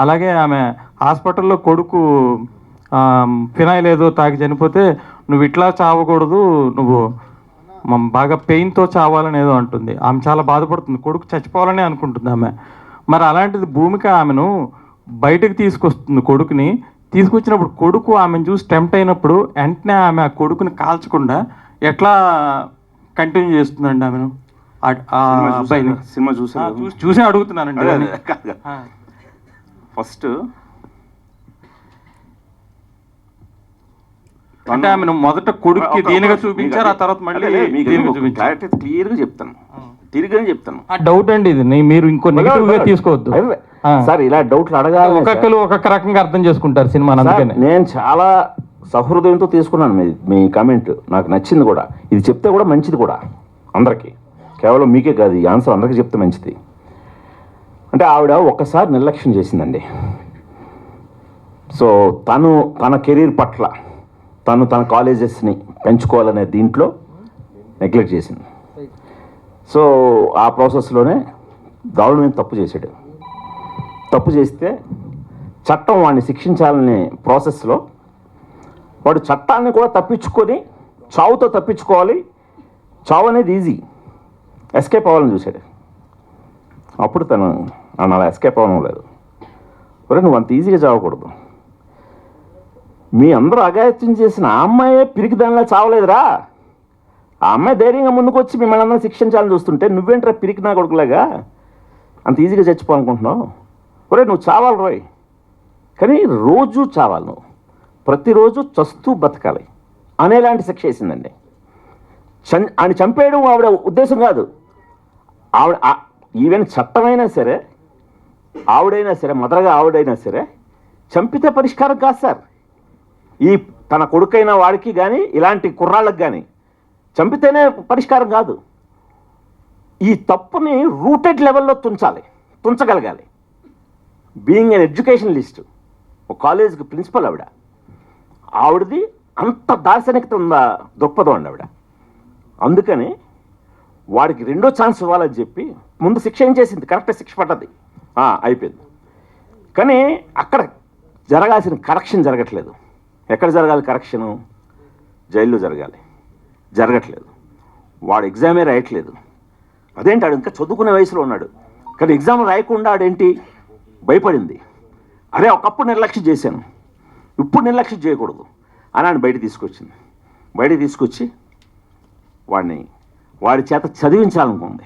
అలాగే ఆమె హాస్పిటల్లో కొడుకు ఫినాయిల్ ఏదో తాగి చనిపోతే నువ్వు ఇట్లా చావకూడదు, నువ్వు బాగా పెయిన్తో చావాలని ఏదో అంటుంది. ఆమె చాలా బాధపడుతుంది, కొడుకు చచ్చిపోవాలని అనుకుంటుంది ఆమె. మరి అలాంటిది భూమిక ఆమెను బయటకు తీసుకొస్తుంది. కొడుకుని తీసుకొచ్చినప్పుడు కొడుకు ఆమెను చూసి టెంప్ట్ అయినప్పుడు వెంటనే ఆమె ఆ కొడుకుని కాల్చకుండా ఎట్లా కంటిన్యూ చేస్తుందండి ఆమెను? అబ్బాయిని సినిమా చూసి అడుగుతున్నానండి. ఫస్ట్ అంటే ఆమెను మొదట కొడుక్కి దీనిగా చూపించారు, ఆ తర్వాత మళ్ళీ క్లారిటీ క్లియర్గా చెప్తాను, తిరిగినే చెప్తాను. డౌట్ అండి ఇది, మీరు ఇంకో నెగిటివ్ గా తీసుకోవద్దు సార్. ఇలా డౌట్లు అడగాలి, ఒక్కొక్కరు ఒక్కొక్క రకంగా అర్థం చేసుకుంటారు సినిమాని. అందుకని నేను చాలా సహృదయంతో తీసుకున్నాను మీ కామెంట్, నాకు నచ్చింది కూడా. ఇది చెప్తే కూడా మంచిది కూడా అందరికీ, కేవలం మీకే కాదు, ఈ ఆన్సర్ అందరికీ చెప్తే మంచిది. అంటే ఆవిడ ఒక్కసారి నిర్లక్ష్యం చేసిందండి. సో తన కెరీర్ పట్ల తన కాలేజెస్ని పెంచుకోవాలనే దీంట్లో నెగ్లెక్ట్ చేసింది. సో ఆ ప్రాసెస్లోనే దారుణమైన తప్పు చేశాడు. తప్పు చేస్తే చట్టం వాడిని శిక్షించాలనే ప్రాసెస్లో వాడు చట్టాన్ని కూడా తప్పించుకొని చావుతో తప్పించుకోవాలి. చావు అనేది ఈజీ, ఎస్కేప్ అవ్వాలని చూశాడు. అప్పుడు తను అలా ఎస్కేప్ అవ్వడం లేదు. ఒరే నువ్వు అంత ఈజీగా చావకూడదు. మీ అందరూ అఘాయిత్యం చేసిన ఆ అమ్మాయే పిరికి దానిలా చావలేదురా. ఆ అమ్మాయి ధైర్యంగా ముందుకు వచ్చి మిమ్మల్ని అందరూ శిక్షించాలని చూస్తుంటే నువ్వేంట్రా పిరికి నా కొడుకులాగా అంత ఈజీగా చచ్చిపోవాలనుకుంటున్నావు? ఒరే నువ్వు చావాలి రోయ్, కానీ రోజు చావాలి, నువ్వు ప్రతిరోజు చస్తూ బతకాలి అనేలాంటి శిక్ష వేసిందండి. ఆయన చంపేయడం ఆవిడ ఉద్దేశం కాదు. ఆవిడ ఈవెన్ చట్టమైనా సరే, ఆవిడైనా సరే, మదరగా ఆవిడైనా సరే చంపితే పరిష్కారం కాదు సార్. ఈ తన కొడుకైన వాడికి కానీ ఇలాంటి కుర్రాళ్ళకి కానీ చంపితేనే పరిష్కారం కాదు. ఈ తప్పుని రూటెడ్ లెవెల్లో తుంచగలగాలి. బీయింగ్ ఎన్ ఎడ్యుకేషనలిస్ట్, ఒక కాలేజ్కి ప్రిన్సిపల్ ఆవిడది అంత దార్శనికత ఉందా దృక్పథం అండి ఆవిడ. అందుకని వాడికి రెండో ఛాన్స్ ఇవ్వాలని చెప్పి ముందు శిక్ష ఏం చేసింది, కరెక్ట్ శిక్ష పడ్డది, అయిపోయింది. కానీ అక్కడ జరగాల్సిన కరెక్షన్ జరగట్లేదు. ఎక్కడ జరగాలి కరెక్షను? జైల్లో జరగట్లేదు. వాడు ఎగ్జామే రాయట్లేదు. అదేంటి, ఆడు ఇంకా చదువుకునే వయసులో ఉన్నాడు, కానీ ఎగ్జామ్ రాయకుండా ఆడేంటి భయపడింది. అరే ఒకప్పుడు నిర్లక్ష్యం చేశాను, ఇప్పుడు నిర్లక్ష్యం చేయకూడదు అని ఆయన బయట తీసుకొచ్చి వాడి చేత చదివించాలనుకుంది,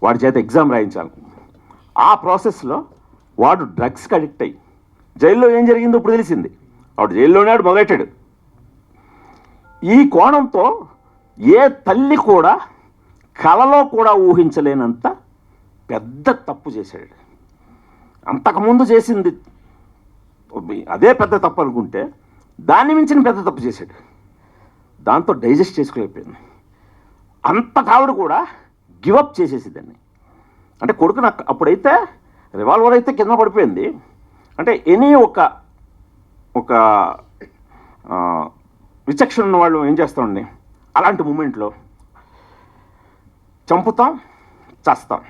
వాడి చేత ఎగ్జామ్ రాయించాలనుకుంది. ఆ ప్రాసెస్లో వాడు డ్రగ్స్కి అడిక్ట్ అయ్యి జైల్లో ఏం జరిగిందో ఇప్పుడు తెలిసింది. వాడు జైల్లోనే మొదలెట్టాడు. ఈ కోణంతో ఏ తల్లి కూడా కలలో కూడా ఊహించలేనంత పెద్ద తప్పు చేశాడు. అంతకుముందు చేసింది అదే పెద్ద తప్పు అనుకుంటే దాన్ని మించిన పెద్ద తప్పు చేశాడు. దాంతో డైజెస్ట్ చేసుకోలేకపోయింది. అంత కావిడ కూడా గివప్ చేసేసిందండి. అంటే కొడుకు నాకు అప్పుడైతే రివాల్వర్ అయితే కింద పడిపోయింది. అంటే ఎనీ ఒక విచక్షణ ఉన్న వాళ్ళు ఏం చేస్తామండి, అలాంటి మూమెంట్లో చంపుతాం, చేస్తాం,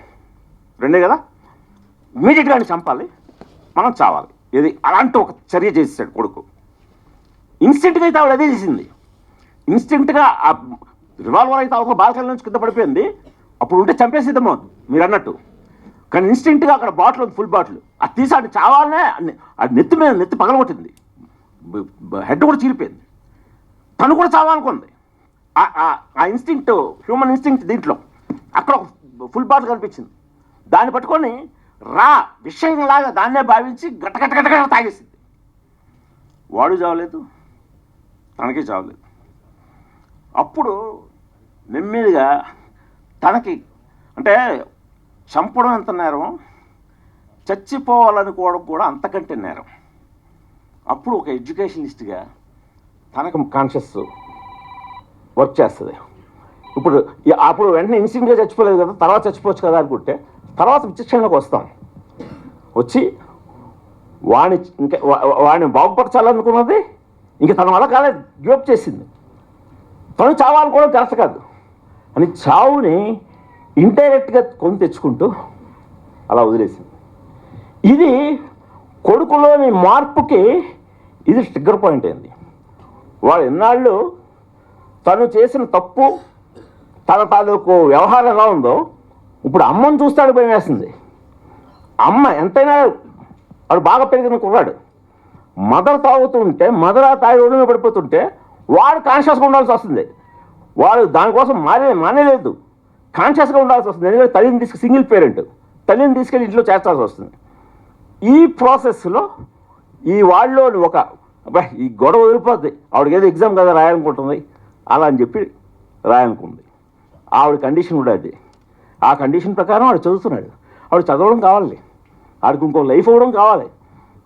రెండే కదా. ఇమీడియట్గా ఆయన చంపాలి, మనం చావాలి. ఇది అలాంటి ఒక చర్య చేసేసాడు కొడుకు. ఇన్స్టెంట్గా అయితే ఆవిడ అదే చేసింది. ఇన్స్టెంట్గా ఆ రివాల్వర్ అయితే ఒక బాల్కనీ నుంచి కింద పడిపోయింది. అప్పుడు ఉంటే చంపేసేద్దామో మీరు అన్నట్టు. కానీ ఇన్స్టెంట్గా అక్కడ బాటిల్ ఉంది, ఫుల్ బాటిల్, అది తీసి ఆడిని చావాలనే అది నెత్తి పగలగొట్టింది. హెడ్ కూడా చీలిపోయింది. తను కూడా చావాలనుకుంది. ఆ ఇన్స్టింక్ట్, హ్యూమన్ ఇన్స్టింక్ట్ దీంట్లో అక్కడ ఒక ఫుల్ బాటిల్ కనిపించింది. దాన్ని పట్టుకొని విషయంలాగా దాన్నే భావించి గట్ట తాగేసింది. వాడు చావలేదు, తనకి చావలేదు. అప్పుడు నెమ్మదిగా తనకి అంటే చంపడం ఎంత నేరం, చచ్చిపోవాలనుకోవడం కూడా అంతకంటే నేరం. అప్పుడు ఒక ఎడ్యుకేషనిస్ట్గా తనకు కాన్షియస్ వర్క్ చేస్తుంది. అప్పుడు వెంటనే ఇన్స్టింక్ట్గా చచ్చిపోలేదు కదా, తర్వాత చచ్చిపోవచ్చు కదా అనుకుంటే తర్వాత విచక్షణలోకి వస్తాం. వచ్చి వాడిని బాగుపరచాలనుకున్నది ఇంక తన వల్ల కాలేదు, గివప్ చేసింది. తను చావాలనుకోవడం కరెక్ట్ కాదు అని చావుని ఇండైరెక్ట్గా కొని తెచ్చుకుంటూ అలా వదిలేసింది. ఇది కొడుకులోని మార్పుకి ఇది ట్రిగ్గర్ పాయింట్ అయింది. వాడు ఎన్నాళ్ళు తను చేసిన తప్పు, తన తాలూకు వ్యవహారం ఎలా ఉందో ఇప్పుడు అమ్మని చూస్తాడు భయం వేస్తుంది. అమ్మ ఎంతైనా వాడు బాగా పెరిగిన కుర్రాడు, మదర్ తాగుతుంటే మదర్ ఆ తాగి రోడ్డు మీద పడిపోతుంటే వాడు కాన్షియస్గా ఉండాల్సి వస్తుంది. వాడు దానికోసం మానేలేదు, కాన్షియస్గా ఉండాల్సి వస్తుంది. ఎందుకంటే తల్లిని సింగిల్ పేరెంట్, తల్లిని తీసుకెళ్ళి ఇంట్లో చేర్చాల్సి వస్తుంది. ఈ ప్రాసెస్లో ఈ వాళ్ళలో ఒక ఈ గొడవ వదిలిపోద్ది. ఆవిడకి ఏదో ఎగ్జామ్ కదా రాయాలనుకుంటుంది, అలా అని చెప్పి రాయాలనుకుంది. ఆవిడ కండిషన్ కూడా అది. ఆ కండిషన్ ప్రకారం వాడు చదువుతున్నాడు. వాడు చదవడం కావాలి, వాడికి ఇంకొక లైఫ్ అవ్వడం కావాలి.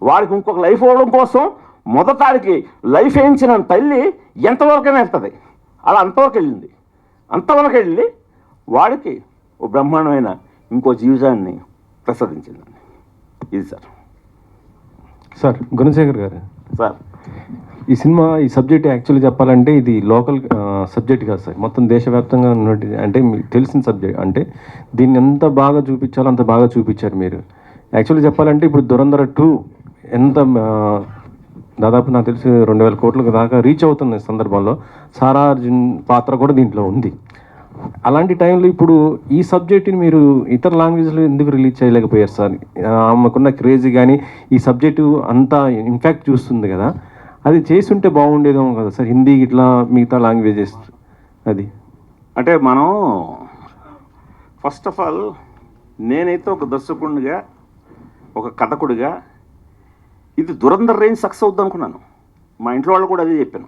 వాడికి ఇంకొక లైఫ్ అవ్వడం కోసం మొదట వాడికి లైఫ్ వేయించిన తల్లి ఎంతవరకైనా వెళ్తుంది. అలా అంతవరకు వెళ్ళింది. అంతవరకు వెళ్ళి వాడికి ఓ బ్రహ్మాండమైన ఇంకో జీవితాన్ని ప్రసాదించిందండి. ఇది సార్ గుణశేఖర్ గారు, సార్ ఈ సినిమా ఈ సబ్జెక్ట్ యాక్చువల్లీ చెప్పాలంటే ఇది లోకల్ సబ్జెక్ట్ కాదు సార్, మొత్తం దేశవ్యాప్తంగా ఉన్నట్టు, అంటే మీకు తెలిసిన సబ్జెక్ట్. అంటే దీన్ని ఎంత బాగా చూపించాలో అంత బాగా చూపించారు మీరు. యాక్చువల్లీ చెప్పాలంటే ఇప్పుడు దురంధర 2 ఎంత దాదాపు నాకు తెలిసి 2000 కోట్లకు దాకా రీచ్ అవుతున్న సందర్భంలో సారా అర్జున్ పాత్ర కూడా దీంట్లో ఉంది. అలాంటి టైంలో ఇప్పుడు ఈ సబ్జెక్ట్ని మీరు ఇతర లాంగ్వేజ్లో ఎందుకు రిలీజ్ చేయలేకపోయారు సార్? ఆమెకున్న క్రేజీ కానీ ఈ సబ్జెక్టు అంతా ఇంపాక్ట్ చూస్తుంది కదా, అది చేసి ఉంటే బాగుండేదేమో కదా సార్, హిందీ ఇట్లా మిగతా లాంగ్వేజెస్. అది అంటే మనం ఫస్ట్ ఆఫ్ ఆల్ నేనైతే ఒక దర్శకుడిగా, ఒక కథకుడిగా ఇది దురంధర్ రేంజ్ సక్సెస్ అవుద్ది అనుకున్నాను. మా ఇంట్లో వాళ్ళకు కూడా అదే చెప్పాను.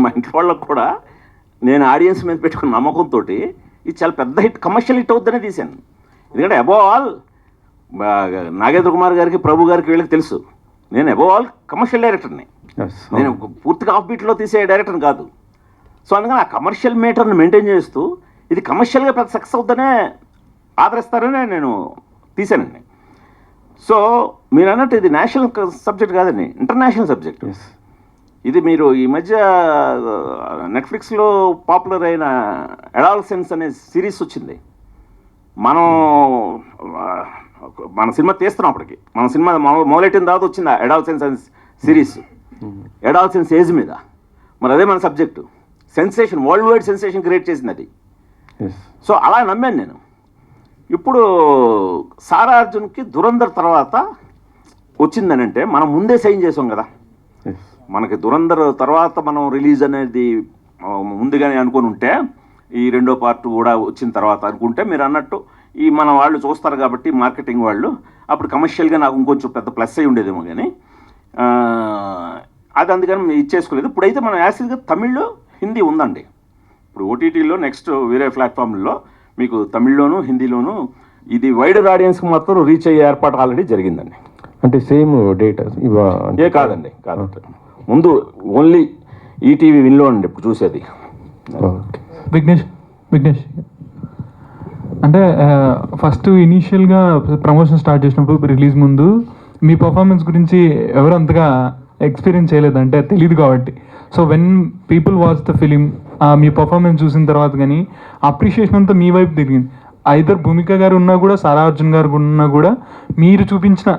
మా ఇంట్లో వాళ్ళకు కూడా నేను ఆడియన్స్ మీద పెట్టుకున్న నమ్మకంతో ఇది చాలా పెద్ద హిట్, కమర్షియల్ హిట్ అవుద్దనే తీశాను. ఎందుకంటే అబోవ్ ఆల్ నాగేంద్ర కుమార్ గారికి, ప్రభు గారికి వీళ్ళకి తెలుసు నేను అబోవ్ ఆల్ కమర్షియల్ డైరెక్టర్ని. నేను పూర్తిగా ఆఫ్ బీట్లో తీసే డైరెక్టర్ని కాదు. సో అందుకని ఆ కమర్షియల్ మీటర్ని మెయింటైన్ చేస్తూ ఇది కమర్షియల్గా పెద్ద సక్సెస్ అవుద్దనే ఆదరిస్తారనే నేను తీశానండి. సో మీరు అన్నట్టు ఇది నేషనల్ సబ్జెక్ట్ కాదండి, ఇంటర్నేషనల్ సబ్జెక్ట్. ఇది మీరు ఈ మధ్య నెట్ఫ్లిక్స్లో పాపులర్ అయిన అడాలసెన్స్ అనే సిరీస్ వచ్చింది. మన సినిమా తీస్తున్నాం అప్పటికి, మన సినిమా మొదలెట్టిన తర్వాత వచ్చింది అడాలసెన్స్ అనే సిరీస్. అడాలసెన్స్ ఏజ్ మీద. మరి అదే మన subject. Sensation, world wide sensation create చేసింది అది. సో అలా నమ్మాను నేను. ఇప్పుడు సారా అర్జున్కి దురంధర్ తర్వాత వచ్చిందని అంటే మనం ముందే సైన్ చేసాం కదా. మనకి దురంధర్ తర్వాత మనం రిలీజ్ అనేది ముందుగానే అనుకుని ఉంటే, ఈ రెండో పార్ట్ కూడా వచ్చిన తర్వాత అనుకుంటే, మీరు అన్నట్టు ఈ మన వాళ్ళు చూస్తారు కాబట్టి మార్కెటింగ్ వాళ్ళు, అప్పుడు కమర్షియల్గా నాకు ఇంకొంచెం పెద్ద ప్లస్ అయి ఉండేదేమో. కానీ అది అందుకని ఇచ్చేసుకోలేదు. ఇప్పుడైతే మనం యాసిడ్గా తమిళ్లో, హిందీ ఉందండి. ఇప్పుడు ఓటీటీలో నెక్స్ట్ వేరే ప్లాట్ఫామ్లో మీకు తమిళ్లోను, హిందీలోను ఇది వైడర్ ఆడియన్స్కి మాత్రం రీచ్ అయ్యే ఏర్పాటు ఆల్రెడీ జరిగిందండి. అంటే సేమ్ డేట్ కాదండి, కాదండి. ముందు ఓన్లీ ఈటీవీ విన్లో అండి ఇప్పుడు చూసేది. విఘ్నేష్ అంటే ఫస్ట్ ఇనీషియల్గా ప్రమోషన్ స్టార్ట్ చేసినప్పుడు రిలీజ్ ముందు మీ పర్ఫార్మెన్స్ గురించి ఎవరు అంతగా ఎక్స్పీరియన్స్ చేయలేదు, అంటే తెలియదు కాబట్టి. So when people watch the film, me performance చూసిన తర్వాత కానీ అప్రిషియేషన్ అంతా మీ వైపు తిరిగింది. ఐదర్ భూమిక గారు ఉన్నా కూడా, సారా అర్జున్ గారు ఉన్నా కూడా, మీరు చూపించిన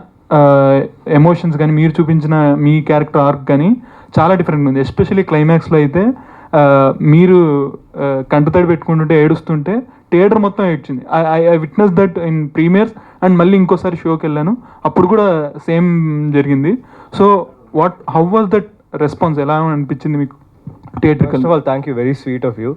ఎమోషన్స్ కానీ, మీరు చూపించిన మీ క్యారెక్టర్ ఆర్క్ కానీ చాలా డిఫరెంట్ ఉంది. ఎస్పెషల్లీ క్లైమాక్స్లో అయితే మీరు కంటతడి పెట్టుకుంటుంటే, ఏడుస్తుంటే థియేటర్ మొత్తం ఏడ్చింది. I witness that in premieres and మళ్ళీ ఇంకోసారి షోకి వెళ్ళాను, అప్పుడు కూడా సేమ్ జరిగింది. So how was that response? ఎలా అనిపించింది మీకు theatre? First of all thank you, very sweet of you.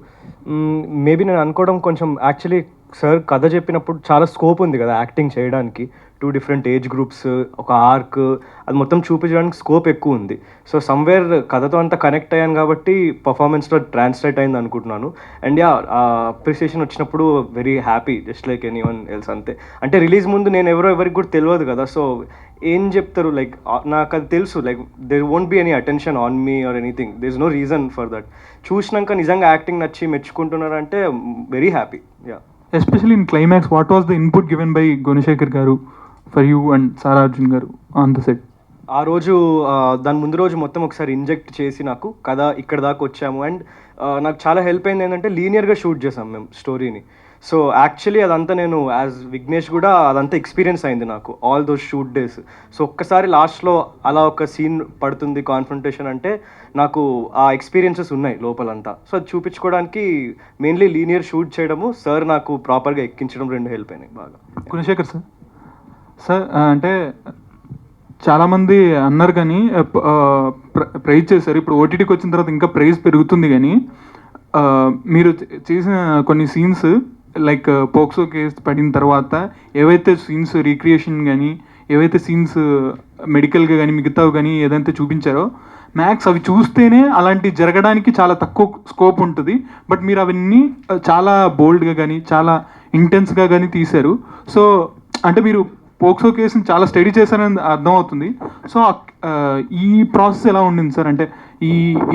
Maybe నేను అనుకోవడం కొంచెం, యాక్చువల్లీ సార్ కథ చెప్పినప్పుడు చాలా స్కోప్ ఉంది కదా యాక్టింగ్ చేయడానికి. 2 డిఫరెంట్ ఏజ్ గ్రూప్స్, ఒక ఆర్క్, అది మొత్తం చూపించడానికి స్కోప్ ఎక్కువ ఉంది. సో సమ్వేర్ కథతో అంతా కనెక్ట్ అయ్యాను కాబట్టి పర్ఫార్మెన్స్లో ట్రాన్స్లేట్ అయింది అనుకుంటున్నాను. అండ్ అప్రిసియేషన్ వచ్చినప్పుడు very happy, just like any one else అంతే. అంటే రిలీజ్ ముందు నేను ఎవరికి కూడా తెలియదు కదా, సో ఏం చెప్తారు, లైక్ నాకు అది తెలుసు, like there won't be any attention on me or anything, there is no reason for that. చూసినాక నిజంగా యాక్టింగ్ నచ్చి మెచ్చుకుంటున్నారంటే very happy. Especially in climax, what was the input given by Gunasekhar garu for you and Sara Arjun garu on the set? ఆ రోజు దాని ముందు రోజు మొత్తం ఒకసారి ఇంజెక్ట్ చేసి నాకు కథ ఇక్కడ దాకా వచ్చాము. అండ్ నాకు చాలా హెల్ప్ అయింది ఏంటంటే లీనియర్గా షూట్ చేసాం మేము స్టోరీని. సో యాక్చువల్లీ అదంతా నేను యాజ్ విఘ్నేష్ కూడా అదంతా ఎక్స్పీరియన్స్ అయింది నాకు all those shoot days. So ఒక్కసారి లాస్ట్లో అలా ఒక సీన్ పడుతుంది కాన్ఫ్రంటేషన్ అంటే నాకు ఆ ఎక్స్పీరియన్సెస్ ఉన్నాయి లోపలంతా. సో అది చూపించుకోవడానికి మెయిన్లీ లీనియర్ షూట్ చేయడము, సార్ నాకు ప్రాపర్గా ఎక్కించడం రెండు హెల్ప్ అయినాయి బాగా. గుణశేఖర్ సార్, సార్ అంటే చాలామంది అన్నారు కానీ ప్రైజ్ చేశారు. ఇప్పుడు ఓటీటీకి వచ్చిన తర్వాత ఇంకా ప్రైజ్ పెరుగుతుంది. కానీ మీరు చేసిన కొన్ని సీన్స్ లైక్ పోక్సో కేసు పడిన తర్వాత ఏవైతే సీన్స్ రీక్రియేషన్ కానీ ఏవైతే సీన్స్ మెడికల్గా కానీ మిగతావి కానీ ఏదైతే చూపించారో మ్యాక్స్ అవి చూస్తేనే అలాంటి జరగడానికి చాలా తక్కువ స్కోప్ ఉంటుంది. బట్ మీరు అవన్నీ చాలా బోల్డ్గా కానీ చాలా ఇంటెన్స్గా కానీ తీశారు. సో అంటే మీరు పోక్సో కేసుని చాలా స్టడీ చేశారని అర్థం అవుతుంది. సో ఈ ప్రాసెస్ ఎలా ఉండింది సార్? అంటే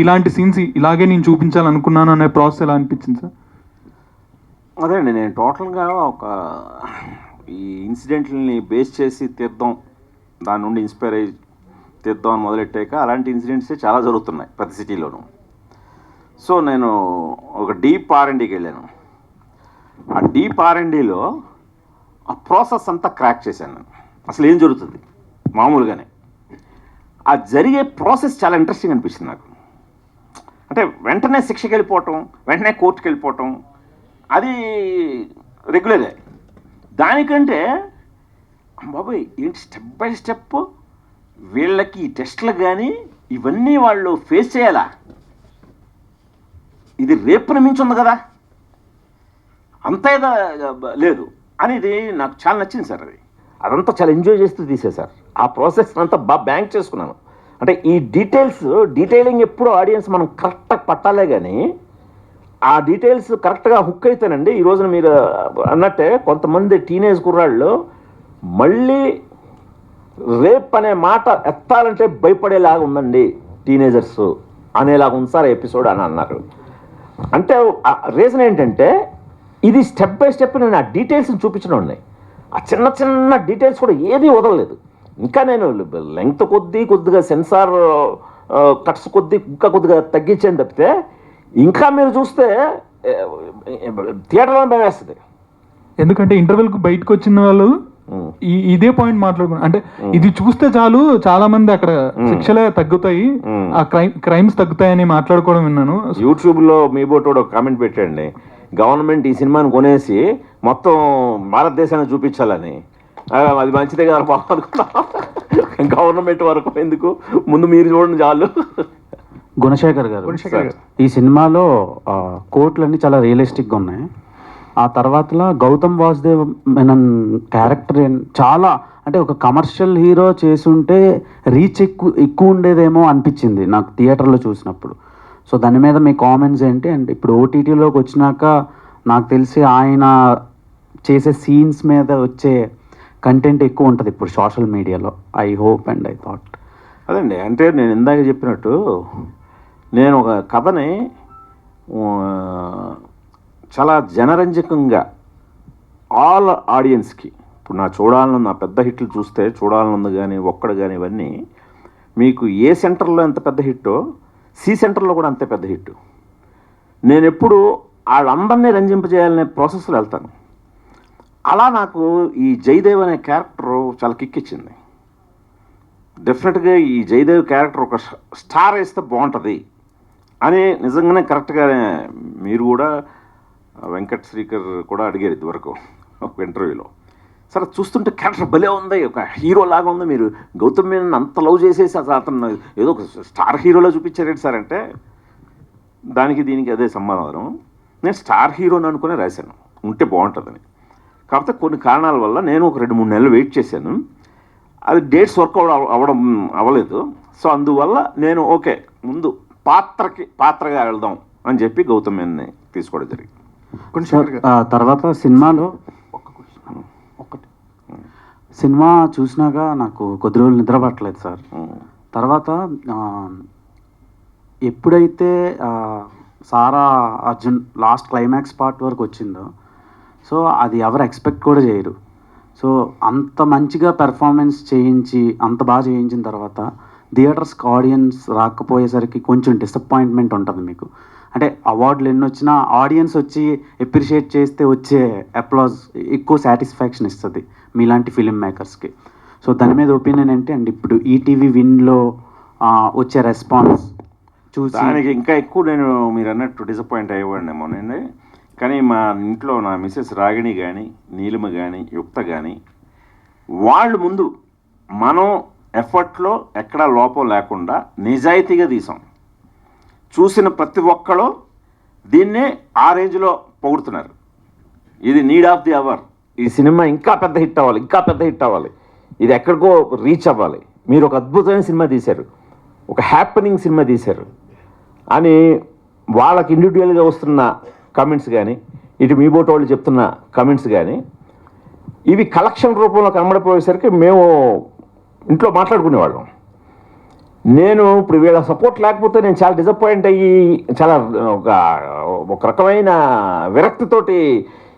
ఇలాంటి సీన్స్ ఇలాగే నేను చూపించాలనుకున్నాను అనే ప్రాసెస్ ఎలా అనిపించింది సార్? అదే అండి, నేను టోటల్గా ఒక ఈ ఇన్సిడెంట్ని బేస్ చేసి తీద్దాం, దాని నుండి ఇన్స్పైర్ అయ్యి తీద్దాం అని మొదలెట్టాక అలాంటి ఇన్సిడెంట్సే చాలా జరుగుతున్నాయి ప్రతి సిటీలోనూ. సో నేను ఒక డీప్ R&Dకి వెళ్ళాను. ఆ డీప్ R&Dలో ఆ ప్రాసెస్ అంతా క్రాక్ చేశాను నేను. అసలు ఏం జరుగుతుంది మామూలుగానే, ఆ జరిగే ప్రాసెస్ చాలా ఇంట్రెస్టింగ్ అనిపించింది నాకు. అంటే వెంటనే శిక్షకి వెళ్ళిపోవటం, వెంటనే కోర్టుకి వెళ్ళిపోవటం అది రెగ్యులరే. దానికంటే బాబాయ్ ఏంటి స్టెప్ బై స్టెప్ వీళ్ళకి ఈ టెస్ట్లు కానీ ఇవన్నీ వాళ్ళు ఫేస్ చేయాలా, ఇది రేపుని మించి ఉంది కదా, అంతేదా లేదు అనేది నాకు చాలా నచ్చింది సార్. అదంతా చాలా ఎంజాయ్ చేస్తూ తీసేశారు. ఆ ప్రాసెస్ అంతా బాగా బ్యాంక్ చేసుకున్నాను. అంటే ఈ డీటెయిలింగ్ ఎప్పుడు ఆడియన్స్ మనం కరెక్ట్గా పట్టాలే కానీ ఆ డీటెయిల్స్ కరెక్ట్గా హుక్ అయితేనండి. ఈ రోజున మీరు అన్నట్టే కొంతమంది టీనేజ్ కుర్రాళ్ళు మళ్ళీ రేప్ అనే మాట ఎత్తాలంటే భయపడేలాగా ఉందండి టీనేజర్స్ అనేలాగా ఉంది సార్ ఎపిసోడ్ అని అన్నారు. అంటే రీజన్ ఏంటంటే ఇది స్టెప్ బై స్టెప్ నేను ఆ డీటెయిల్స్ని చూపించడం ఉన్నాయి. ఆ చిన్న చిన్న డీటెయిల్స్ కూడా ఏది వదలలేదు. ఇంకా నేను లెంగ్త్ కొద్దిగా సెన్సార్ కట్స్ ఇంకా కొద్దిగా తగ్గించాను తప్పితే ఇంకా మీరు చూస్తే థియేటర్లో భయం వేస్తుంది. ఎందుకంటే ఇంటర్వెల్కి బయటకు వచ్చిన వాళ్ళు ఇదే పాయింట్ మాట్లాడుకున్నారు. అంటే ఇది చూస్తే చాలు చాలా మంది అక్కడ శిక్షలే తగ్గుతాయి, ఆ క్రైమ్స్ తగ్గుతాయని మాట్లాడుకోవడం విన్నాను. యూట్యూబ్లో మీ బోటోడు ఒక కామెంట్ పెట్టండి, గవర్నమెంట్ ఈ సినిమాని కొనేసి మొత్తం భారతదేశాన్ని చూపించాలని. అది మంచిదే కదా బాబు అనుకున్నా. గవర్నమెంట్ వరకు ఎందుకు, ముందు మీరు చూడండి చాలు. గుణశేఖర్ గారు, ఈ సినిమాలో కోట్లన్నీ చాలా రియలిస్టిక్గా ఉన్నాయి. ఆ తర్వాతలో గౌతమ్ వాసుదేవ్ మెనన్ క్యారెక్టర్ చాలా అంటే ఒక కమర్షియల్ హీరో చేసుంటే రీచ్ ఎక్కువ ఉండేదేమో అనిపించింది నాకు థియేటర్లో చూసినప్పుడు. సో దాని మీద మీ కామెంట్స్ ఏంటి? అండ్ ఇప్పుడు ఓటీటీలోకి వచ్చినాక నాకు తెలిసి ఆయన చేసే సీన్స్ మీద వచ్చే కంటెంట్ ఎక్కువ ఉంటుంది ఇప్పుడు సోషల్ మీడియాలో. I hope and I thought అదండి. అంటే నేను ఇందాక చెప్పినట్టు నేను ఒక కథని చాలా జనరంజకంగా ఆల్ ఆడియన్స్కి, ఇప్పుడు నా పెద్ద హిట్లు చూస్తే చూడాలనుంది కానీ ఒక్కడు కానీ ఇవన్నీ మీకు ఏ సెంటర్లో ఎంత పెద్ద హిట్టో సి సెంటర్లో కూడా అంతే పెద్ద హిట్. నేను ఎప్పుడు వాళ్ళందరినీ రంజింపజేయాలనే ప్రాసెస్లో వెళ్తాను. అలా నాకు ఈ జయదేవ్ అనే క్యారెక్టర్ చాలా కిక్ ఇచ్చింది. డెఫినెట్గా ఈ జయదేవ్ క్యారెక్టర్ ఒక స్టార్ వేస్తే బాగుంటుంది అని నిజంగానే కరెక్ట్గానే మీరు కూడా వెంకట్ శ్రీకర్ కూడా అడిగారు ఇదివరకు ఒక ఇంటర్వ్యూలో. సరే చూస్తుంటే క్యారెక్టర్ భలే ఉంది, ఒక హీరో లాగా ఉంది, మీరు గౌతమ్ మీనన్ అంత లవ్ చేసేసి అతను ఏదో ఒక స్టార్ హీరోలో చూపించారేంటి సార్ అంటే దానికి దీనికి అదే సమాధానం. నేను స్టార్ హీరోని అనుకునే రాశాను ఉంటే బాగుంటుందని. కాకపోతే కొన్ని కారణాల వల్ల నేను ఒక 2-3 నెలలు వెయిట్ చేశాను. అది డేట్స్ వర్క్ అవ్వలేదు. సో అందువల్ల నేను ఓకే ముందు పాత్రగా వెళ్దాం అని చెప్పి గౌతమ్ మీనన్ని తీసుకోవడం జరిగింది. తర్వాత సినిమాలో సినిమా చూసినాక నాకు కొద్ది రోజులు నిద్ర పట్టలేదు సార్. తర్వాత ఎప్పుడైతే సారా అర్జున్ లాస్ట్ క్లైమాక్స్ పార్ట్ వరకు వచ్చిందో సో అది ఎవరు ఎక్స్పెక్ట్ కూడా చేయరు. సో అంత మంచిగా పెర్ఫార్మెన్స్ చేయించి అంత బాగా చేయించిన తర్వాత థియేటర్స్కి ఆడియన్స్ రాకపోయేసరికి కొంచెం డిసప్పాయింట్మెంట్ ఉంటుంది మీకు. అంటే అవార్డులు ఎన్ని వచ్చినా ఆడియన్స్ వచ్చి ఎప్రిషియేట్ చేస్తే వచ్చే అప్లాజ్ ఎక్కువ సాటిస్ఫాక్షన్ ఇస్తుంది మీలాంటి ఫిలిం మేకర్స్కి. సో దాని మీద ఒపీనియన్ ఏంటి అండ్ ఇప్పుడు ఈటీవీ విన్లో వచ్చే రెస్పాన్స్ చూసి దానికి ఇంకా ఎక్కువ నేను మీరు అన్నట్టు డిసప్పాయింట్ అయ్యేవాడినేమో నేను. కానీ మా ఇంట్లో నా మిస్సెస్ రాగిణి కానీ, నీలిమ కానీ, యుక్త కానీ, వాళ్ళు ముందు మనం ఎఫర్ట్లో ఎక్కడా లోపం లేకుండా నిజాయితీగా తీసాం. చూసిన ప్రతి ఒక్కళ్ళు దీన్నే ఆ రేంజ్లో పొగుడుతున్నారు. ఇది నీడ్ ఆఫ్ ది అవర్. ఈ సినిమా ఇంకా పెద్ద హిట్ అవ్వాలి, ఇంకా పెద్ద హిట్ అవ్వాలి, ఇది ఎక్కడికో రీచ్ అవ్వాలి. మీరు ఒక అద్భుతమైన సినిమా తీశారు, ఒక హ్యాపెనింగ్ సినిమా తీశారు అని వాళ్ళకి ఇండివిజువల్గా వస్తున్న కమెంట్స్ కానీ, ఇటు మీ బోట్ వాళ్ళు చెప్తున్న కమెంట్స్ కానీ, ఇవి కలెక్షన్ రూపంలో కనబడిపోయేసరికి మేము ఇంట్లో మాట్లాడుకునేవాళ్ళం. నేను ఇప్పుడు వీళ్ళ సపోర్ట్ లేకపోతే నేను చాలా డిసప్పాయింట్ అయ్యి చాలా ఒక రకమైన విరక్తితోటి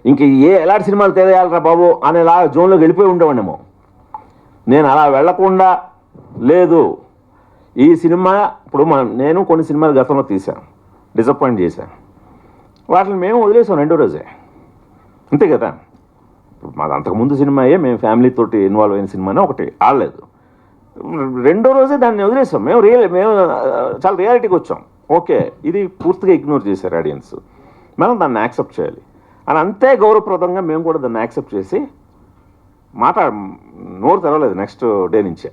ఇంక ఎలాంటి సినిమాలు తెలియాలరా బాబు అనేలా జోన్లోకి వెళ్ళిపోయి ఉండేవాడేమో. నేను అలా వెళ్లకుండా లేదు, ఈ సినిమా ఇప్పుడు నేను కొన్ని సినిమాలు గతంలో తీశాను, డిసప్పాయింట్ చేశాను, వాటిని మేము వదిలేసాం రెండో రోజే, అంతే కదా. మాది అంతకుముందు సినిమాయే మేము ఫ్యామిలీతోటి ఇన్వాల్వ్ అయిన సినిమానే ఒకటి ఆడలేదు, రెండో రోజే దాన్ని వదిలేసాం. మేము చాలా రియాలిటీకి వచ్చాం. ఓకే, ఇది పూర్తిగా ఇగ్నోర్ చేశారు ఆడియన్స్, మనం దాన్ని యాక్సెప్ట్ చేయాలి అని అంతే గౌరవప్రదంగా మేము కూడా దాన్ని యాక్సెప్ట్ చేసి నోరు తెరవలేదు నెక్స్ట్ డే నుంచే.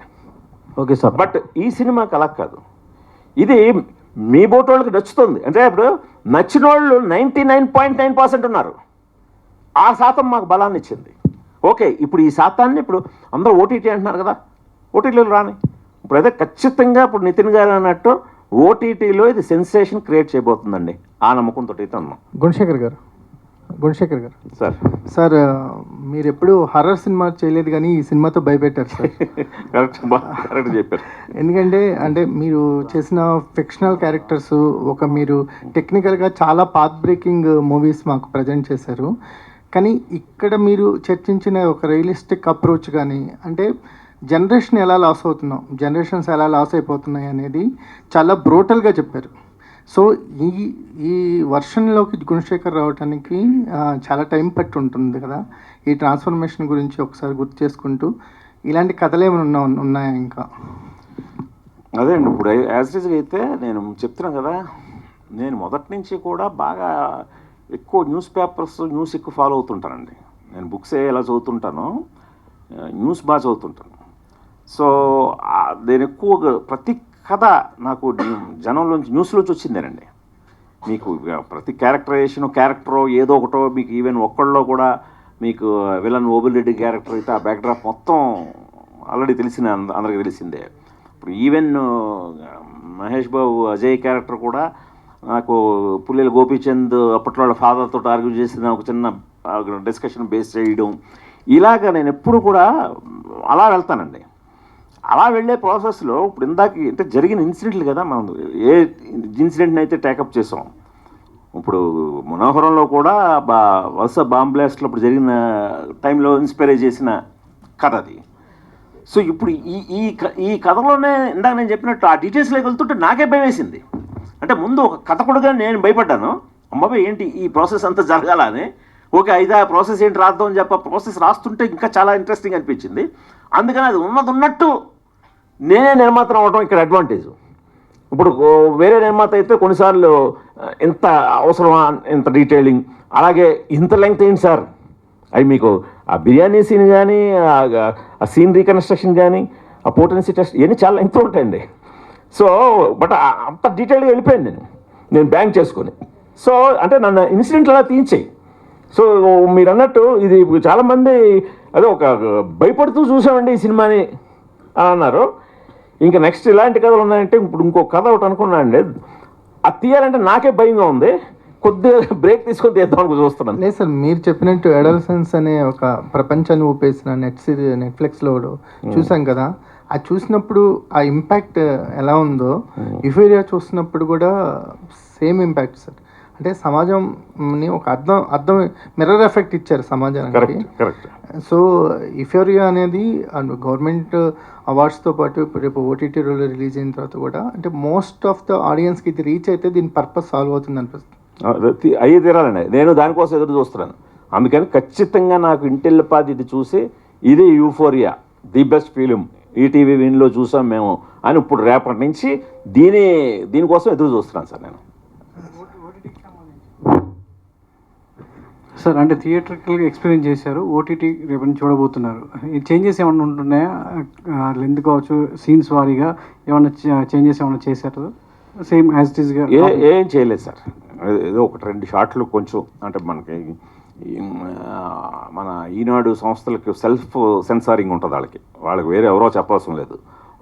Okay sir. బట్ ఈ సినిమాకి అలా కాదు, ఇది మీ బోట్ వాళ్ళకి నచ్చుతుంది. అంటే ఇప్పుడు నచ్చిన వాళ్ళు 99.9% ఉన్నారు. ఆ శాతం మాకు బలాన్ని ఇచ్చింది. ఓకే, ఇప్పుడు ఈ శాతాన్ని ఇప్పుడు అందరూ ఓటీటీ అంటున్నారు కదా, ఓటీటీలో రాని ఇప్పుడైతే ఖచ్చితంగా ఇప్పుడు నితిన్ గారు అన్నట్టు ఓటీటీలో ఇది సెన్సేషన్ క్రియేట్ చేయబోతుందండి. ఆ నమ్మకంతో అయితే ఉన్నాం. గుణశేఖర్ గారు సార్ సార్ మీరు ఎప్పుడు హర్రర్ సినిమా చేయలేదు కానీ ఈ సినిమాతో భయపెట్టారు సార్. కరెక్ట్ చెప్పారు. ఎందుకంటే అంటే మీరు చేసిన ఫిక్షనల్ క్యారెక్టర్స్ మీరు టెక్నికల్గా చాలా పాత్ బ్రేకింగ్ మూవీస్ మాకు ప్రజెంట్ చేశారు. కానీ ఇక్కడ మీరు చర్చించిన ఒక రియలిస్టిక్ అప్రోచ్ కానీ అంటే జనరేషన్స్ ఎలా లాస్ అయిపోతున్నాయి అనేది చాలా బ్రూటల్గా చెప్పారు. సో ఈ వర్షన్లోకి గుణశేఖర్ రావడానికి చాలా టైం పట్టి ఉంటుంది కదా. ఈ ట్రాన్స్ఫర్మేషన్ గురించి ఒకసారి గుర్తు చేసుకుంటూ ఇలాంటి కథలు ఏమైనా ఉన్నాయా ఇంకా? అదే అండి, ఇప్పుడు యాజ్ ఇట్ ఈస్గా అయితే నేను చెప్తున్నాను కదా, నేను మొదటి నుంచి కూడా బాగా ఎక్కువ న్యూస్ ఎక్కువ ఫాలో అవుతుంటానండి. నేను బుక్స్ ఎలా చదువుతుంటానో న్యూస్ బాగా చదువుతుంటాను. సో నేను ఎక్కువ ప్రతి కథ నాకు జనంలోంచి న్యూస్లోంచి వచ్చిందేనండి. మీకు ప్రతి క్యారెక్టరో ఏదో ఒకటో మీకు ఈవెన్ ఒక్కళ్ళలో కూడా మీకు విలన్ ఓబుల్రెడ్డి క్యారెక్టర్ అయితే ఆ బ్యాక్డ్రాప్ మొత్తం ఆల్రెడీ అందరికీ తెలిసిందే. ఇప్పుడు ఈవెన్ మహేష్ బాబు అజయ్ క్యారెక్టర్ కూడా నాకు పుల్లెల గోపీచంద్ అప్పట్లో వాళ్ళ ఫాదర్తో ఆర్గ్యూ చేసిన ఒక చిన్న డిస్కషన్ బేస్ చేయడం, ఇలాగ నేను ఎప్పుడు కూడా అలా వెళ్తానండి. అలా వెళ్ళే ప్రాసెస్లో ఇప్పుడు ఇందాక అంటే జరిగిన ఇన్సిడెంట్లు కదా, మనం ఏ ఇన్సిడెంట్ని అయితే టేకప్ చేసాం. ఇప్పుడు మనోహరంలో కూడా వరుస బాంబ్ బ్లాస్ట్లో ఇప్పుడు జరిగిన టైంలో ఇన్స్పైర్ చేసిన కథ అది. సో ఇప్పుడు ఈ కథలోనే ఇందాక నేను చెప్పినట్టు ఆ డీటెయిల్స్లోకి వెళ్తుంటే నాకే భయం వేసింది. అంటే ముందు ఒక కథకుడుగా నేను భయపడ్డాను, అమ్మాయి ఏంటి ఈ ప్రాసెస్ అంతా జరగాలని. ఓకే, అయితే ఆ ప్రాసెస్ ఏంటి రాద్దాం అని చెప్పి ప్రాసెస్ రాస్తుంటే ఇంకా చాలా ఇంట్రెస్టింగ్ అనిపించింది. అందుకని అది ఉన్నట్టు నేనే నిర్మాత అవ్వడం ఇక్కడ అడ్వాంటేజ్. ఇప్పుడు వేరే నిర్మాత అయితే కొన్నిసార్లు ఎంత అవసరమా, ఎంత డీటెయిలింగ్, అలాగే ఇంత లెంగ్త్ ఏంటి సార్, అవి మీకు ఆ బిర్యానీ సీన్ కానీ ఆ సీన్ రీకన్స్ట్రక్షన్ కానీ ఆ పోటెన్సీ టెస్ట్ ఇవన్నీ చాలా లెంగ్త్ ఉంటాయండి. సో బట్ అంత డీటెయిల్గా వెళ్ళిపోయాను నేను బ్యాంక్ చేసుకొని. సో అంటే నన్ను ఇన్సిడెంట్ అలా తీయించాయి. సో మీరు అన్నట్టు ఇది చాలామంది అదే ఒక భయపడుతూ చూసామండి ఈ సినిమాని అని అన్నారు. ఇంకా నెక్స్ట్ ఇలాంటి కథలు ఉన్నాయంటే ఇప్పుడు ఇంకో కథ ఒకటి అనుకున్నాను అండి, అది తీయాలంటే నాకే భయంగా ఉంది. కొద్దిగా బ్రేక్ తీసుకొని తీద్దామని చూస్తున్నాను. లేదు సార్, మీరు చెప్పినట్టు అడల్సెన్స్ అనే ఒక ప్రపంచాన్ని ఊపేసిన నెట్ఫ్లిక్స్లో చూసాం కదా. అది చూసినప్పుడు ఆ ఇంపాక్ట్ ఎలా ఉందో యుఫోరియా చూసినప్పుడు కూడా సేమ్ ఇంపాక్ట్ సార్. అంటే సమాజంని ఒక అర్థం మిర్రర్ ఎఫెక్ట్ ఇచ్చారు సమాజానికి. Correct correct. సో ఇఫోరియా అనేది గవర్నమెంట్ అవార్డ్స్తో పాటు రేపు ఓటీటీలో రిలీజ్ అయిన తర్వాత కూడా అంటే మోస్ట్ ఆఫ్ ద ఆడియన్స్కి ఇది రీచ్ అయితే దీని పర్పస్ సాల్వ్ అవుతుంది అనిపిస్తుంది. అయ్యి తీరాలండి, నేను దానికోసం ఎదురు చూస్తున్నాను. అందుకని ఖచ్చితంగా నాకు ఇంటిల్లిపాది ఇది చూసి ఇదే euphoria the best film ETV విన్లో చూసాం మేము అని ఇప్పుడు రేపటి నుంచి దీనికోసం ఎదురు చూస్తున్నాను సార్ నేను. సార్ అంటే థియేటర్కల్గా ఎక్స్పీరియన్స్ చేశారు, ఓటీటీ రేపు నుంచి చూడబోతున్నారు. ఈ చేంజెస్ ఏమైనా ఉంటున్నాయా? లెంత్ కావచ్చు, సీన్స్ వారీగా ఏమైనా చేంజెస్ ఏమైనా చేశారు? సేమ్ యాజ్ ఇట్ ఈస్గా ఏం చేయలేదు సార్. ఏదో ఒకటి 2 షాట్లు కొంచెం అంటే మనకి మన ఈనాడు సంస్థలకి సెల్ఫ్ సెన్సారింగ్ ఉంటుంది. వాళ్ళకి వేరే ఎవరో చెప్పవలసిన లేదు.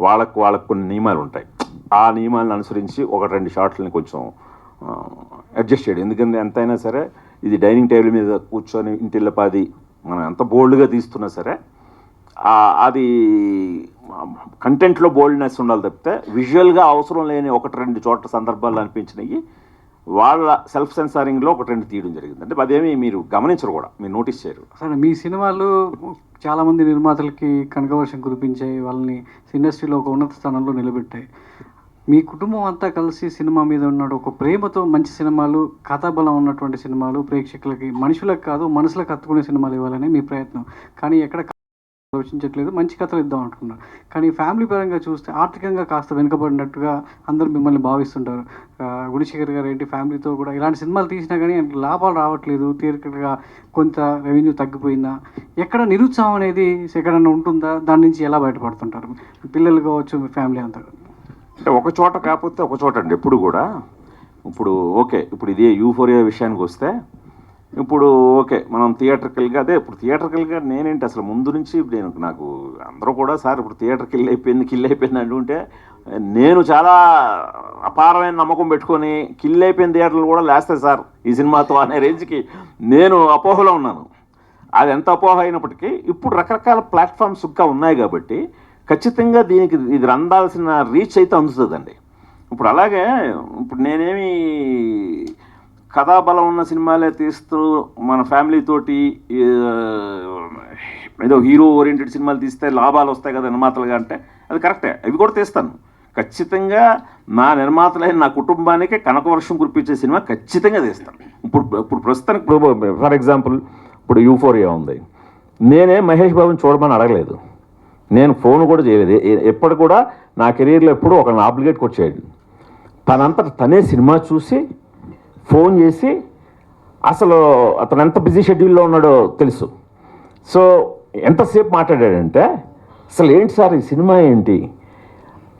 వాళ్ళకు కొన్ని నియమాలు ఉంటాయి. ఆ నియమాలను అనుసరించి 1-2 షాట్లని కొంచెం అడ్జస్ట్ చేయడం. ఎందుకంటే ఎంతైనా సరే ఇది డైనింగ్ టేబుల్ మీద కూర్చొని ఇంటిల్లపాది మనం ఎంత బోల్డ్గా తీస్తున్నా సరే అది కంటెంట్లో బోల్డ్నెస్ ఉండాలి తప్పితే విజువల్గా అవసరం లేని 1-2 చోట్ల సందర్భాలు అనిపించినవి వాళ్ళ సెల్ఫ్ సెన్సారింగ్లో 1-2 తీయడం జరిగింది. అంటే అదేమి మీరు గమనించరు కూడా, మీరు నోటీస్ చేయరు. సరే, మీ సినిమాలు చాలామంది నిర్మాతలకి కనకవర్షం కురిపించాయి, వాళ్ళని ఇండస్ట్రీలో ఒక ఉన్నత స్థానంలో నిలబెట్టాయి. మీ కుటుంబం అంతా కలిసి సినిమా మీద ఉన్న ఒక ప్రేమతో మంచి సినిమాలు, కథాబలం ఉన్నటువంటి సినిమాలు ప్రేక్షకులకి, మనుషులకు కాదు మనసులకు హత్తుకునే సినిమాలు ఇవ్వాలని మీ ప్రయత్నం. కానీ ఎక్కడ ఆలోచించట్లేదు, మంచి కథలు ఇద్దాం అంటున్నారు. కానీ ఫ్యామిలీ పరంగా చూస్తే ఆర్థికంగా కాస్త వెనుకబడినట్టుగా అందరూ మిమ్మల్ని భావిస్తుంటారు. గుణశేఖర్ గారు ఏంటి, ఫ్యామిలీతో కూడా ఇలాంటి సినిమాలు తీసినా కానీ లాభాలు రావట్లేదు, థియేటర్గా కొంత రెవెన్యూ తగ్గిపోయిందా, ఎక్కడ నిరుత్సాహం అనేది ఎక్కడన్నా ఉంటుందా? దాని నుంచి ఎలా బయటపడుతుంటారు పిల్లలు కావచ్చు, మీ ఫ్యామిలీ అంతా? అంటే ఒక చోట కాకపోతే ఒక చోట అండి ఎప్పుడు కూడా. ఇప్పుడు ఓకే, ఇప్పుడు ఇదే యూఫోరియా విషయానికి వస్తే ఇప్పుడు ఓకే మనం థియేటర్కల్గా థియేటర్కల్గా నేనేంటి అసలు ముందు నుంచి నాకు అందరూ కూడా సార్ ఇప్పుడు థియేటర్కి కిల్ అయిపోయింది అంటుంటే నేను చాలా అపారమైన నమ్మకం పెట్టుకొని కిల్ అయిపోయిన థియేటర్లు కూడా లేస్తాయి సార్ ఈ సినిమాతో అనే రేంజ్కి నేను అపోహలో ఉన్నాను. అది ఎంత అపోహ అయినప్పటికీ ఇప్పుడు రకరకాల ప్లాట్ఫామ్స్ ఇంకా ఉన్నాయి కాబట్టి ఖచ్చితంగా దీనికి ఇది అందాల్సిన రీచ్ అయితే అందుతుందండి. ఇప్పుడు అలాగే ఇప్పుడు నేనేమి కథాబలం ఉన్న సినిమాలే తీస్తూ మన ఫ్యామిలీతోటి ఏదో హీరో ఓరియంటెడ్ సినిమాలు తీస్తే లాభాలు వస్తాయి కదా నిర్మాతలుగా అంటే అది కరెక్టే, అవి కూడా తీస్తాను. ఖచ్చితంగా నా నిర్మాతలైన నా కుటుంబానికి కనకవర్షం కురిపించే సినిమా ఖచ్చితంగా తీస్తాను. ఇప్పుడు ప్రస్తుతానికి ఫర్ ఎగ్జాంపుల్ ఇప్పుడు యూఫోరియా ఉంది, నేనే మహేష్ బాబుని చూడమని అడగలేదు, నేను ఫోన్ కూడా చేయలేదు. ఎప్పుడు కూడా నా కెరీర్లో ఎప్పుడు ఒక ఆబ్లిగేట్కి వచ్చేది. తనంతట తనే సినిమా చూసి ఫోన్ చేసి అసలు అతను ఎంత బిజీ షెడ్యూల్లో ఉన్నాడో తెలుసు. సో ఎంతసేపు మాట్లాడాడంటే అసలు ఏంటి సార్ ఈ సినిమా ఏంటి,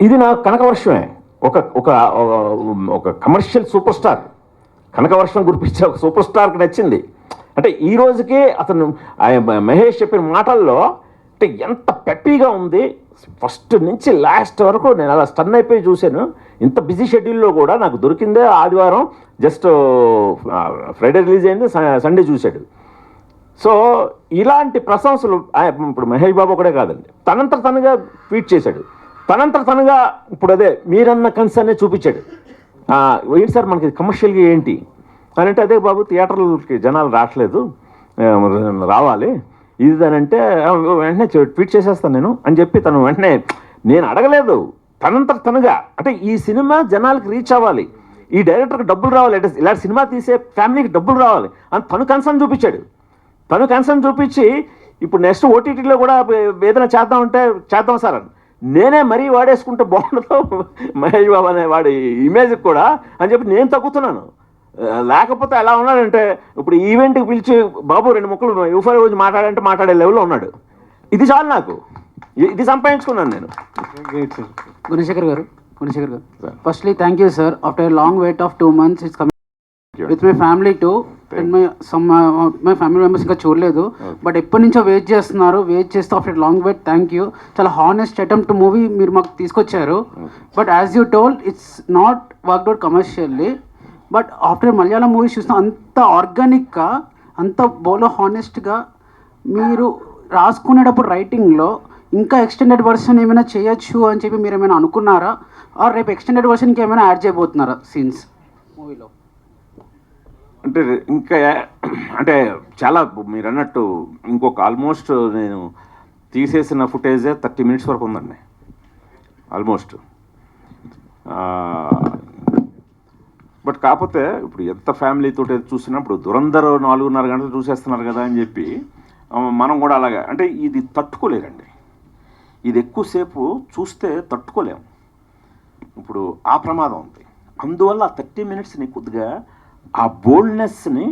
ఇది నాకు కనకవర్షమే, ఒక ఒక ఒక కమర్షియల్ సూపర్ స్టార్ కనకవర్షం గురిపించే ఒక సూపర్ స్టార్కి నచ్చింది. అంటే ఈ రోజుకి అతను మహేష్ చెప్పిన మాటల్లో అంటే ఎంత పెప్పీగా ఉంది, ఫస్ట్ నుంచి లాస్ట్ వరకు నేను అలా స్టన్ అయిపోయి చూశాను. ఇంత బిజీ షెడ్యూల్లో కూడా నాకు దొరికిందే ఆదివారం, జస్ట్ ఫ్రైడే రిలీజ్ అయింది, సండే చూశాడు. సో ఇలాంటి ప్రశంసలు ఇప్పుడు మహేష్ బాబు ఒకడే కాదండి, తనంతట తనుగా ట్వీట్ చేశాడు, తనంతట తనుగా ఇప్పుడు అదే మీరన్న కన్సర్నే చూపించాడు. ఏంటి సార్ మనకి కమర్షియల్గా ఏంటి అని అంటే, అదే బాబు థియేటర్లకి జనాలు రావట్లేదు, రావాలి ఇది అని అంటే వెంటనే ట్వీట్ చేసేస్తాను నేను అని చెప్పి తను వెంటనే, నేను అడగలేదు, తనంతట తనుగా అంటే ఈ సినిమా జనాలకి రీచ్ అవ్వాలి, ఈ డైరెక్టర్కి డబ్బులు రావాలి, ఇలాంటి సినిమా తీసే ఫ్యామిలీకి డబ్బులు రావాలి అని తను కన్సర్న్ చూపించాడు. తను కన్సర్న్ చూపించి ఇప్పుడు నెక్స్ట్ ఓటీటీలో కూడా ఏదైనా చేద్దాం సార్ అని నేనే మరీ వాడేసుకుంటే బాగుండదు మహేష్ బాబు అనే వాడి ఇమేజ్కి కూడా అని చెప్పి నేను తగ్గుతున్నాను. లేకపోతే ఎలా ఉన్నాడంటే ఇప్పుడు ఈవెంట్కి పిలిచి బాబు 2 ముక్కలు యూఫోరియా గురించి మాట్లాడంటే మాట్లాడే లెవెల్లో ఉన్నాడు. ఇది చాలు నాకు, ఇది సంపాదించుకున్నాను నేను. గుణశేఖర్ గారు, firstly thank you sir. After long wait of 2 months it's coming with my family to and my family members ఇంకా చూడలేదు, బట్ ఎప్పటి నుంచో వెయిట్ చేస్తూ after long wait thank you. చాలా హానెస్ట్ అటెంప్ట్ మూవీ మీరు మాకు తీసుకొచ్చారు. But as you told it's not worked out commercially. But after Malayalam movies చూసిన అంత ఆర్గానిక్గా, అంత బోలో హానెస్ట్గా మీరు రాసుకునేటప్పుడు రైటింగ్లో ఇంకా ఎక్స్టెండెడ్ వర్షన్ ఏమైనా చేయొచ్చు అని చెప్పి మీరు ఏమైనా అనుకున్నారా? ఆర్ రేపు ఎక్స్టెండెడ్ వర్షన్కి ఏమైనా యాడ్ చేయబోతున్నారా సీన్స్ మూవీలో? అంటే ఇంకా అంటే చాలా మీరు అన్నట్టు ఇంకొక ఆల్మోస్ట్ నేను తీసేసిన ఫుటేజే 30 minutes వరకు ఉందండి ఆల్మోస్ట్. బట్ కాకపోతే ఇప్పుడు ఎంత ఫ్యామిలీతో చూసినప్పుడు దురంధర్ 4.5 గంటలు చూసేస్తున్నారు కదా అని చెప్పి మనం కూడా అలాగా అంటే ఇది తట్టుకోలేరండి. ఇది ఎక్కువసేపు చూస్తే తట్టుకోలేము. ఇప్పుడు ఆ ప్రమాదం ఉంది. అందువల్ల 30 minutesని కొద్దిగా ఆ బోల్డ్నెస్ని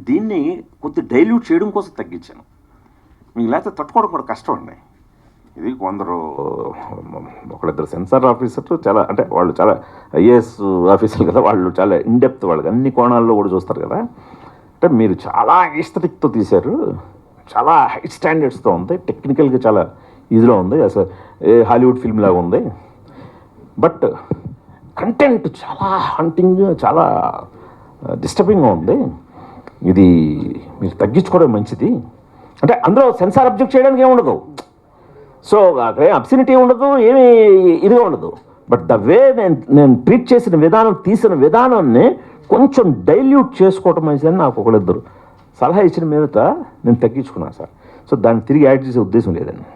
దీన్ని కొద్ది డైల్యూట్ చేయడం కోసం తగ్గించాను. మీకు లేకపోతే తట్టుకోవడం కూడా కష్టం అండి. ఇది కొందరు ఒకళ్ళిద్దరు సెన్సార్ ఆఫీసర్లు చాలా అంటే వాళ్ళు చాలా ఐఏఎస్ ఆఫీసర్లు కదా, వాళ్ళు చాలా ఇన్డెప్త్, వాళ్ళకి అన్ని కోణాల్లో కూడా చూస్తారు కదా. అంటే మీరు చాలా ఎస్థెటిక్తో తీశారు, చాలా హై స్టాండర్డ్స్తో ఉంది, టెక్నికల్గా చాలా ఇదిలో ఉంది, అసలు హాలీవుడ్ ఫిల్మ్ లాగా ఉంది. బట్ కంటెంట్ చాలా హంటింగ్, చాలా డిస్టర్బింగ్గా ఉంది. ఇది మీరు తగ్గించుకోవడం మంచిది. అంటే అందులో సెన్సార్ అబ్జెక్ట్ చేయడానికి ఏమి ఉండదు, సో అక్కడ అబ్సినిటీ ఉండదు, ఏమీ ఇదిగా ఉండదు. బట్ ద వే నేను ట్రీట్ చేసిన విధానం, తీసిన విధానాన్ని కొంచెం డైల్యూట్ చేసుకోవటం మంచిదని నాకు ఒకళ్ళిద్దరు సలహా ఇచ్చిన మీదట నేను తగ్గించుకున్నాను సార్. సో దాన్ని తిరిగి యాడ్ చేసే ఉద్దేశం లేదండి.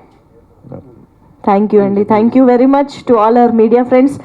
థ్యాంక్ యూ అండి. Thank you very much to all our media friends.